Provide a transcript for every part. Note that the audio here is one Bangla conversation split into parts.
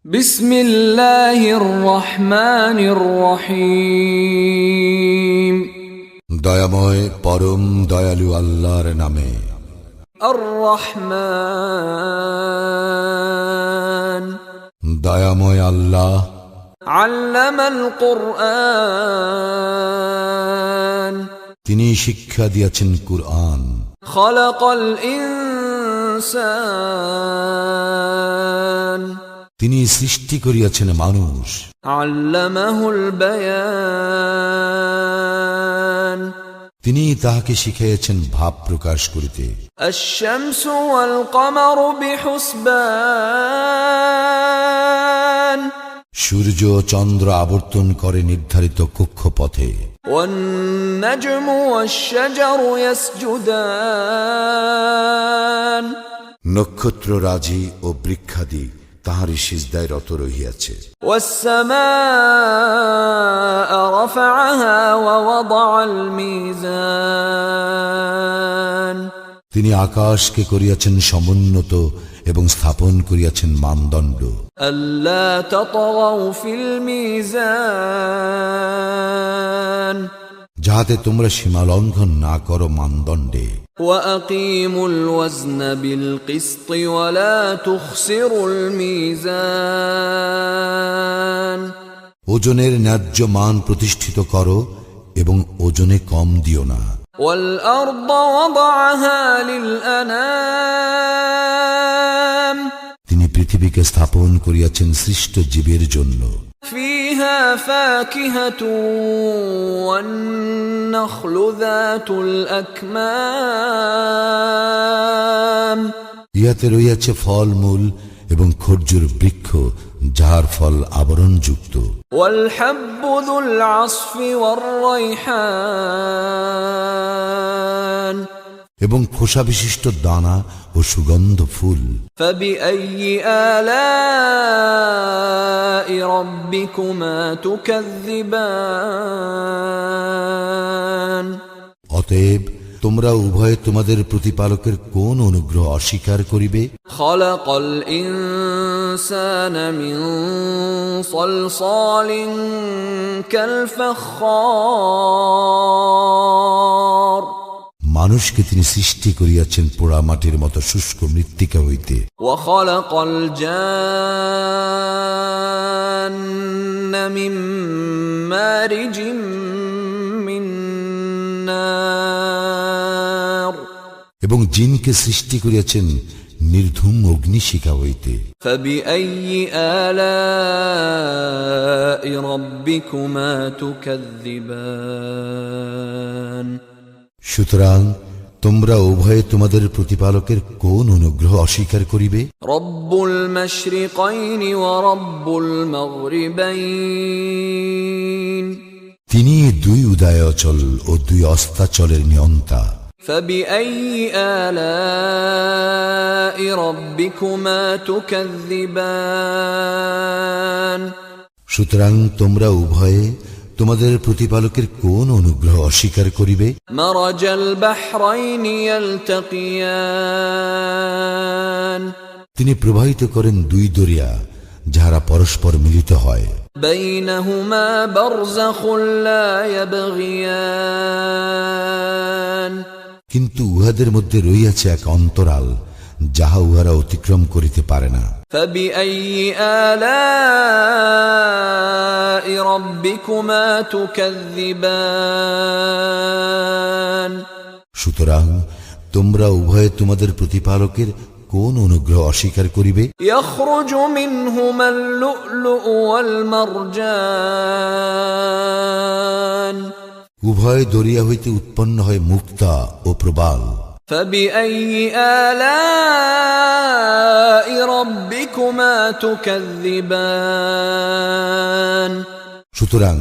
বিসমিল্লাহির রহমানির রহিম। দয়াময় পরম দয়ালু আল্লাহর নামে। আর রহমান, দয়াময় আল্লাহ। আল্লামাল কুরআন, তিনি শিক্ষা দিয়েছেন কুরআন। খালাকাল ইনসান, তিনি সৃষ্টি করিয়াছেন মানুষ। আল্লামাহুল বায়ান, তিনি তাহাকে শিখাইয়াছেন ভাব প্রকাশ করিতে। আশ-শামসু ওয়াল কমারু বিহুসবান, সূর্য চন্দ্র আবর্তন করে নির্ধারিত কক্ষপথে। ওয়ান-নাজমু ওয়াশ-শাজারু ইয়াসজুদান, নক্ষত্র রাজি ও বৃক্ষাদি তাহারই সিজদায় রত রহিয়াছে। ওয়াস-সামাআ রাফা'আহা ওয়া ওয়াদা'আল মিজান, তিনি আকাশকে করিয়াছেন সমুন্নত এবং স্থাপন করিয়াছেন মানদণ্ড। আল্লা তাতগাউ ফিল মিজান, যাহাতে তোমরা সীমা লঙ্ঘন না করো মানদণ্ডে। ওয়াকিমুল ওয়াজনা বিল কিসতি ওয়া লা তুখসিরুল মিজান, ওজনের ন্যায্য মান প্রতিষ্ঠিত করো এবং ওজনে কম দিও না। ওয়াল আরদা ওয়াদা'আহা লিল আনাম, তিনি পৃথিবীকে স্থাপন করিয়াছেন সৃষ্ট জীবের জন্য। ফিহা ফাকিহাতুন ওয়ান নাখলু যাতুল আকমাম, ইহাতে রইয়াছে ফলমূল এবং খর্জুর বৃক্ষ যাহার ফল আবরণযুক্ত। ওয়াল হাব্বু যুল আসফি ওয়ার রাইহান, এবং খোসা বিশিষ্ট দানা ও সুগন্ধ ফুল। ফাবিআইয়ি আলাই রাব্বিকুমা তুকাযযিবান, অতএব তোমরা উভয়ে তোমাদের প্রতিপালকের কোন অনুগ্রহ অস্বীকার করিবে? খালাকাল ইনসানা মিন সালসালিন কাল ফাখখার, মানুষকে তিনি সৃষ্টি করিয়াছেন পোড়া মাটির মতো শুষ্ক মৃত্তিকা হইতে। ওয়া খালাকাল জান্না মিন মারিজিম মিন নার, এবং জিনকে সৃষ্টি করিয়াছেন নির্ধূম অগ্নিশিখা হইতে। ফাবিআইয়ি আলাই রাব্বিকুমা তুকাযযিবান, সুতরাং তোমরা উভয়ে তোমাদের প্রতিপালকের কোন অনুগ্রহ অস্বীকার করিবে? রব্বুল মাশরিকাইনি ওয়া রব্বুল মাগরিবাইন, তিনি দুই উদয়াচল ও দুই অস্তাচলের নিয়ন্তা। ফাবিআইয়ি আলাই রাব্বিকুমা তুকাযযিবান, সুতরাং তোমরা উভয়ে তোমাদের প্রতিপালকের কোন অনুগ্রহ অস্বীকার করিবে? মারাজাল বাহরাইনি ইয়ালতাকিয়ান, তিনি প্রবাহিত করেন দুই দরিয়া যাহারা পরস্পর মিলিত হয়। বাইনাহুমা বারযাখুন লা ইয়াবগিয়ান, কিন্তু উহাদের মধ্যে রহিয়াছে এক অন্তরাল যাহা উহারা অতিক্রম করিতে পারে না। ফাবিআইয়ি আলাই রাব্বিকুমা তুকাযযিবান, সুতরাং তোমরা উভয়ে তোমাদের প্রতিপালকের কোন অনুগ্রহ অস্বীকার করিবে? ইয়াখরুজু মিনহুমাল লু'লু'উ ওয়াল মারজান, উভয় দরিয়া হইতে উৎপন্ন হয় মুক্তা ও প্রবাল। ফাবিআইয়ি আলাই রাব্বিকুমা তুকাযযিবান, সুতরাং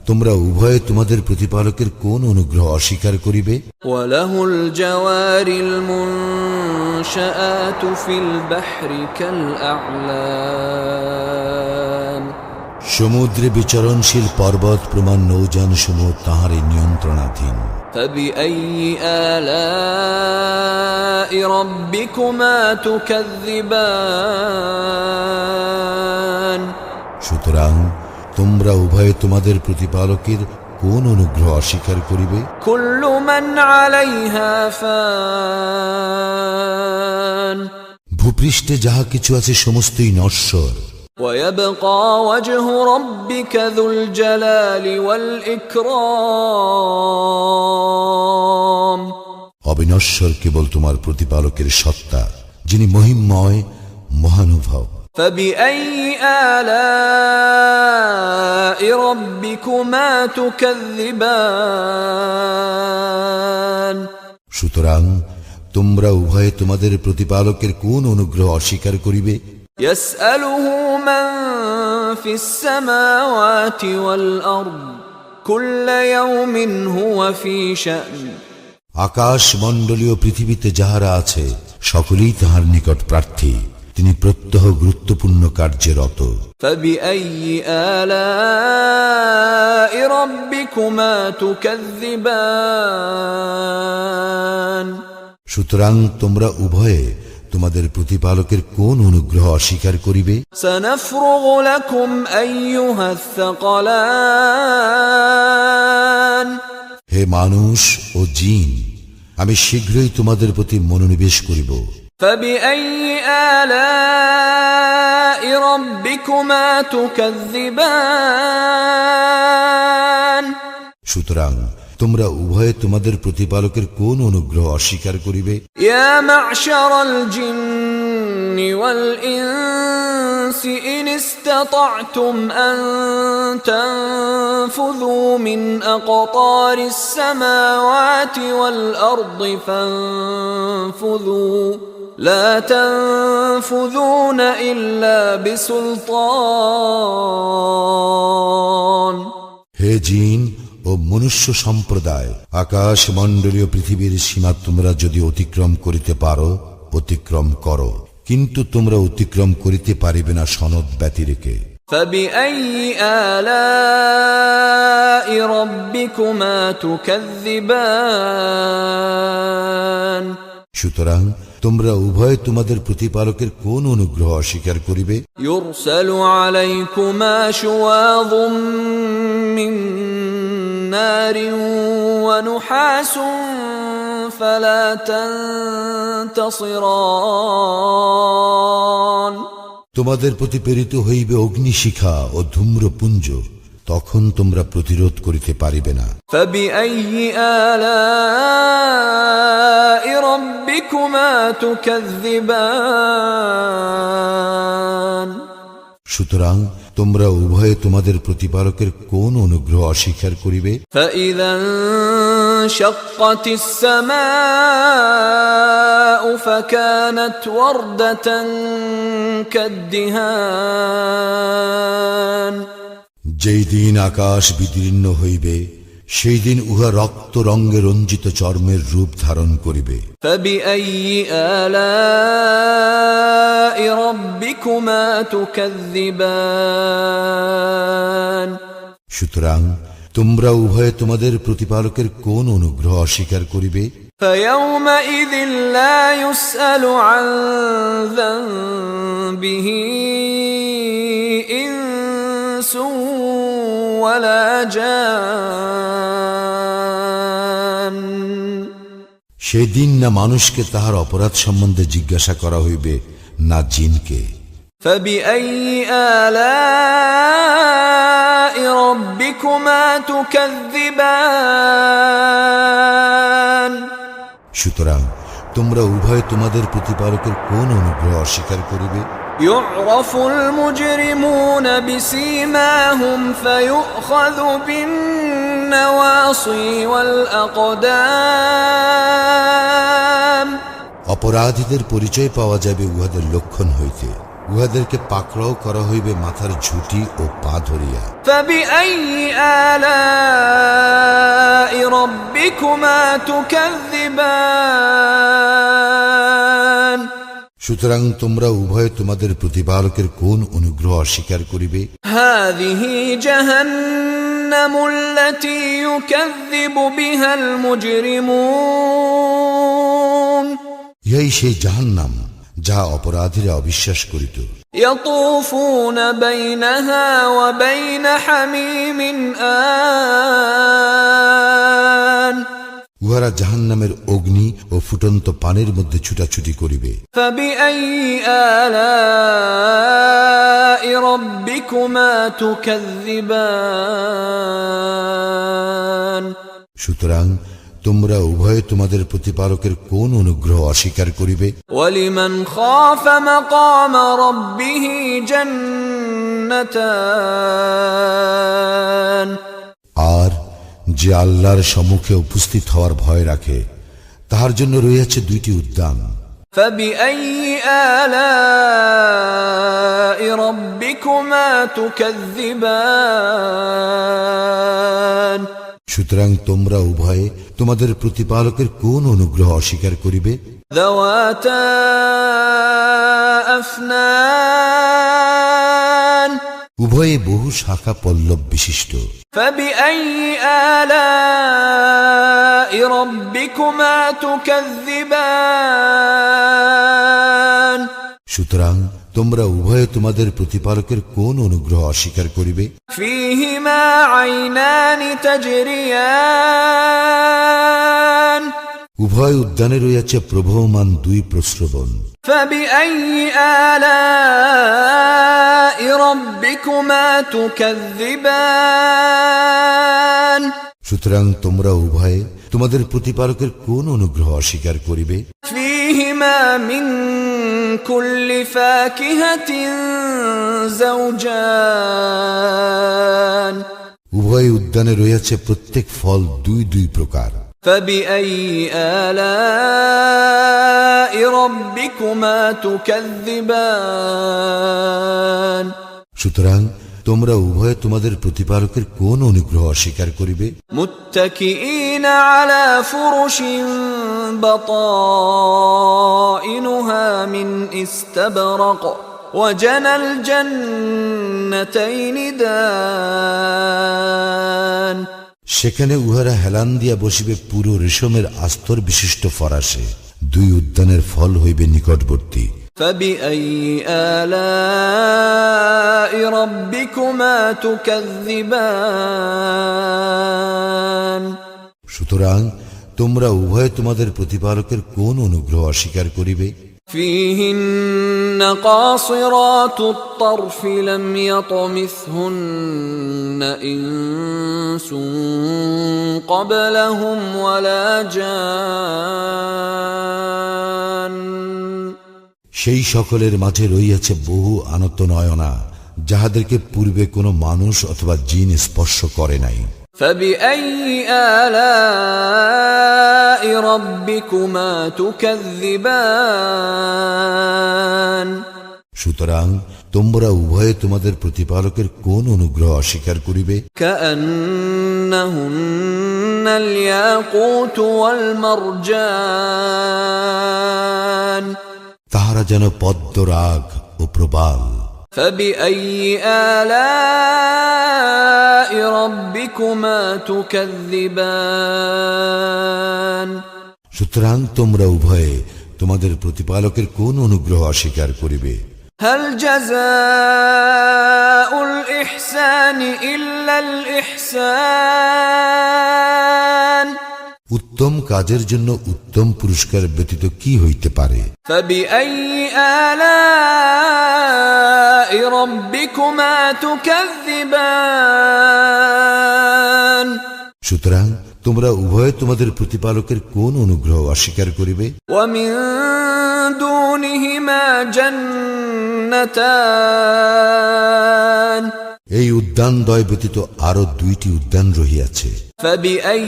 তোমরা উভয়ে তোমাদের প্রতিপালকের কোন অনুগ্রহ অস্বীকার করিবে? ওয়ালাহুল জাওয়ারিল মুনশাআতু ফিল বাহরি কাল আ'লাম, সমুদ্রে বিচরণশীল পর্বত প্রমাণ নৌযান সমূহ তাঁহারই নিয়ন্ত্রণাধীন। ফাবিআইয়ি আলাই রাব্বিকুমা তুকাযযিবান, সুতরাং তোমরা উভয়ে তোমাদের প্রতিপালকের কোন অনুগ্রহ অস্বীকার করিবে? كل من عليها فان ভূপৃষ্ঠে যাহা কিছু আছে সমস্তই নশ্বর। ويبقى وجه ربك ذو الجلال والإكرام অবিনশ্বর কেবল তোমার প্রতিপালকের সত্তা, যিনি মহিমময় মহানুভব। فبأي آلاء ربكما تكذبان সুতরাং তোমরা উভয়ে তোমাদের প্রতিপালকের কোন অনুগ্রহ অস্বীকার করিবে? يسأله من في السماوات والأرض كل يوم هو في شأن আকাশ মণ্ডলীয় পৃথিবীতে যাহারা আছে সকলেই তাহার নিকট প্রার্থী, তিনি প্রত্যহ গুরুত্বপূর্ণ কার্যে রত। فبأي آلاء ربكما تكذبان সুতরাং তোমরা উভয়ে তোমাদের প্রতিপালকের কোন অনুগ্রহ অস্বীকার করিবে? سنفرغ لكم أيها الثقلان হে মানুষ ও জিন, আমি শীঘ্রই তোমাদের প্রতি মনোনিবেশ করিব। فبأي آلاء ربكما تكذبان সুতরাং তোমরা উভয়ে তোমাদের প্রতিপালকের কোন অনুগ্রহ অস্বীকার করিবে? يا معشر الجن والإنس إن استطعتم أن تنفذوا من أقطار السماوات والأرض فانفذوا لا تنفذون إلا بسلطان হে জিন ও মনুষ্য সম্প্রদায়, আকাশ মণ্ডলীয় পৃথিবীর সীমা তোমরা যদি অতিক্রম করিতে পারো, অতিক্রম করো, কিন্তু তোমরা অতিক্রম করিতে পারিবে না সনদ ব্যতিরেকে। فبأي آلاء ربكما تكذبان সুতরাং তোমরা উভয় তোমাদের প্রতিপালকের কোন অনুগ্রহ অস্বীকার করিবে? يرسل عليكما شواظ من نار ونحاس فلا تنتصران তোমাদের প্রতি প্রেরিত হইবে অগ্নিশিখা ও ধূম্রপুঞ্জ, তখন তোমরা প্রতিরোধ করিতে পারিবে না। فبأي آلاء ربكما تكذبان সুতরাং তোমরা উভয়ে তোমাদের প্রতিপালকের কোন অনুগ্রহ অস্বীকার করিবে? فإذا انشقت السماء فكانت وردة كالدهان যেই দিন আকাশ বিদীর্ণ হইবে, সেই দিন উহা রক্ত রঙে রঞ্জিত চর্মের রূপ ধারণ করিবে। فبأي آلاء ربكما تكذبان সুতরাং তোমরা উভয়ে তোমাদের প্রতিপালকের কোন অনুগ্রহ অস্বীকার করিবে? فيومئذ لا يسأل عن ذنبه إنس ولا جان সেদিন না মানুষকে তাহার অপরাধ সম্বন্ধে জিজ্ঞাসা করা হইবে, না জিনকে। فبأي آلاء ربكما تكذبان সুতরাং তোমরা উভয়ে তোমাদের প্রতিপালকের কোন অনুগ্রহ অস্বীকার করিবে? يعرف المجرمون بسيماهم فيؤخذ بالنواصي والأقدام অপরাধীদের পরিচয় পাওয়া যাবে উহাদের লক্ষণ হইতে, উহাদেরকে পাকড়াও করা হইবে মাথার ঝুঁটি ও পা ধরিয়া। فبأي آلاء ربكما تكذبان সুতরাং তোমরা উভয়ে তোমাদের প্রতিপালকের কোন অনুগ্রহ অস্বীকার করিবে? هذه جهنم التي يكذب بها المجرمون ইহাই সেই জাহান্নাম, যাহা অপরাধীরা অবিশ্বাস করিত। يطوفون بينها وبين حميم آن উহারা জাহান্নামের অগ্নি ও ফুটন্ত পানির মধ্যে ছুটাছুটি করিবে। فبأي آلاء ربكما تكذبان সুতরাং তোমরা উভয়ে তোমাদের প্রতিপালকের কোন অনুগ্রহ অস্বীকার করিবে? ولمن خاف مقام ربه جنتان আর যে আল্লাহর সম্মুখে উপস্থিত হওয়ার ভয় রাখে তাহার জন্য রয়েছে দুইটি উদ্যান। فبأي آلاء ربكما تكذبان সুতরাং তোমরা উভয়ে তোমাদের প্রতিপালকের কোন অনুগ্রহ অস্বীকার করিবে? ذواتا أفنان উভয়ে বহু শাখা পল্লব বিশিষ্ট। فبأي آلاء ربكما تكذبان সুতরাং তোমরা উভয়ে তোমাদের প্রতিপালকের কোন অনুগ্রহ অস্বীকার করিবে? فيهما عينان تجريان উভয় উদ্যানে রয়েছে প্রবহমান দুই প্রস্রবণ। فبأي آلاء ربكما تكذبان সুতরাং তোমরা উভয়ে তোমাদের প্রতিপালকের কোন অনুগ্রহ অস্বীকার করিবে? فيهما من كل فاكهة زوجان উভয় উদ্যানে রয়েছে প্রত্যেক ফল দুই দুই প্রকার। فبأي آلاء ربكما تكذبان সুতরাং তোমরা উভয়ে তোমাদের প্রতিপালকের কোন অনুগ্রহ অস্বীকার করিবে? متكئين على فرش بطائنها من استبرق وجنى الجنتين دان সেখানে উহারা হেলান দিয়া বসিবে পুরো রেশমের আস্তর বিশিষ্ট ফরাসে, দুই উদ্যানের ফল হইবে নিকটবর্তী। فبأي آلاء ربكما تكذبان সুতরাং তোমরা উভয়ে তোমাদের প্রতিপালকের কোন অনুগ্রহ অস্বীকার করিবে? فيهن قاصرات الطرف لم يطمثهن إنس قبلهم ولا جان সেই সকলের মাঝে রইয়াছে বহু আনত নয়না, যাহাদেরকে পূর্বে কোনো মানুষ অথবা জিন স্পর্শ করে নাই। فبأي آلاء ربكما تكذبان সুতরাং তোমরা উভয়ে তোমাদের প্রতিপালকের কোন অনুগ্রহ অস্বীকার করিবে? كأنهن الياقوت والمرجان তাহারা যেন পদ্মরাগ ও প্রবাল। فبأي آلاء ربكما تكذبان সুতরাং তোমরা উভয়ে তোমাদের প্রতিপালকের কোন অনুগ্রহ অস্বীকার করিবে? هل جزاء الإحسان إلا الإحسان উত্তম কাজের জন্য উত্তম পুরস্কার ব্যতীত কি হইতে পারে? فبأي آلاء ربكما تكذبان সুতরাং তোমরা উভয়ে তোমাদের প্রতিপালকের কোন অনুগ্রহ অস্বীকার করিবে? ومن دونهما جنتان এই উদ্যান দ্বয় ব্যতীত আরো দুইটি উদ্যান রহিয়াছে। فبأي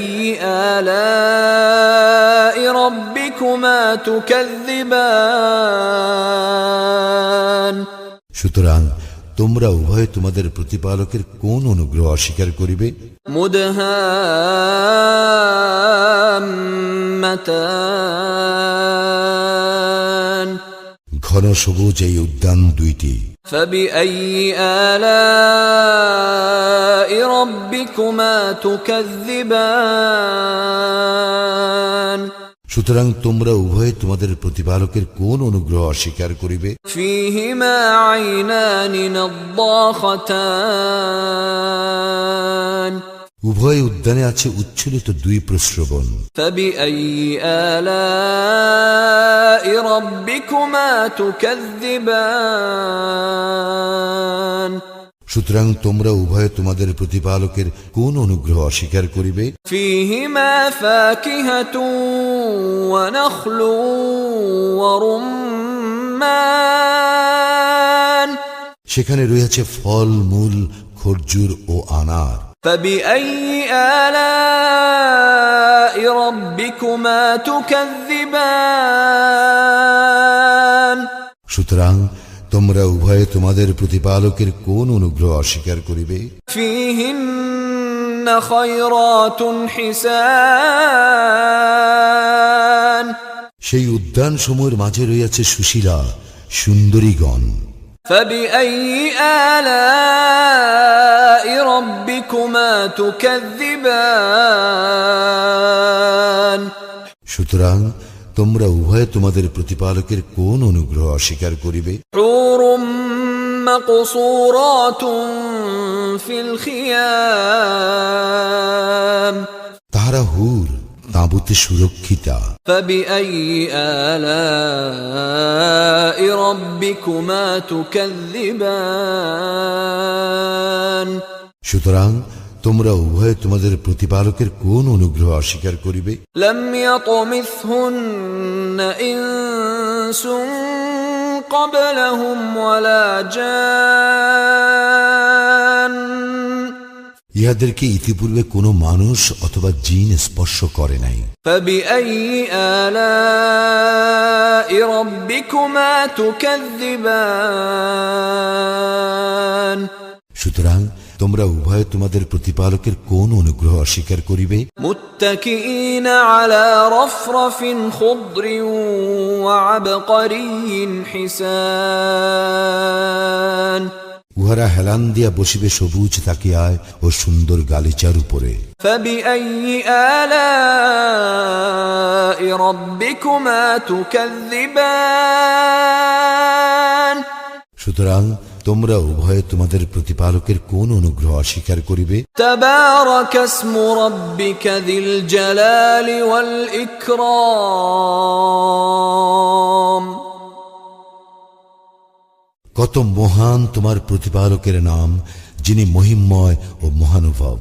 آلاء ربكما تكذبان সুতরাং তোমরা উভয়ে তোমাদের প্রতিপালকের কোন অনুগ্রহ অস্বীকার করিবে? مدهامتان ঘন সবুজ এই উদ্যান দুইটি। فبأي آلاء ربكما تكذبان সুতরাং তোমরা উভয়ে তোমাদের প্রতিপালকের কোন অনুগ্রহ অস্বীকার করিবে? فيهما عينان نضاختان উভয় উদ্যানে আছে উচ্ছ্বলিত দুই প্রস্রবণ। فبأي آلاء ربكما تكذبان সুতরাং তোমরা উভয়ে তোমাদের প্রতিপালকের কোন অনুগ্রহ অস্বীকার করিবে? فيهما فاكهة ونخل ورمان সেখানে রয়েছে ফল মূল, খরজুর ও আনার। فبأي آلاء ربكما تكذبان সুতরাং তোমরা উভয়ে তোমাদের প্রতিপালকের কোন অনুগ্রহ অস্বীকার করিবে? فيهن خيرات حسان সেই উদ্যান সমূহের মাঝে রয়েছে সুশীলা সুন্দরীগণ। فبأي آلاء ربكما تكذبان সুতরাং তোমরা উভয়ে তোমাদের প্রতিপালকের কোন অনুগ্রহ অস্বীকার করিবে? حور مقصورات في الخيام তাহারা হুর, তাঁবুতে সুরক্ষিতা। فبأي آلاء ربكما تكذبان সুতরাং তোমরা উভয়ে তোমাদের প্রতিপালকের কোন অনুগ্রহ অস্বীকার করিবে? لم يطمثهن إنس قبلهم ولا جان ইহাদেরকে ইতিপূর্বে কোনো মানুষ অথবা জিন স্পর্শ করে নাই। فبأي آلاء ربكما تكذبان সুতরাং তোমরা উভয়ে তোমাদের প্রতিপালকের কোন অনুগ্রহ অস্বীকার করিবে? متكئين على رفرف خضر وعبقري حسان উহারা হেলান দিয়া বসিবে সবুজ তাকিয়ায় ও সুন্দর গালিচার উপরে। فبأي آلاء ربكما تكذبان সুতরাং তোমরা উভয়ে তোমাদের প্রতিপালকের কোন অনুগ্রহ অস্বীকার করিবে? تبارك اسم ربك ذي الجلال والإكرام কত মহান তোমার প্রতিপালকের নাম, যিনি মহিমময় ও মহানুভব।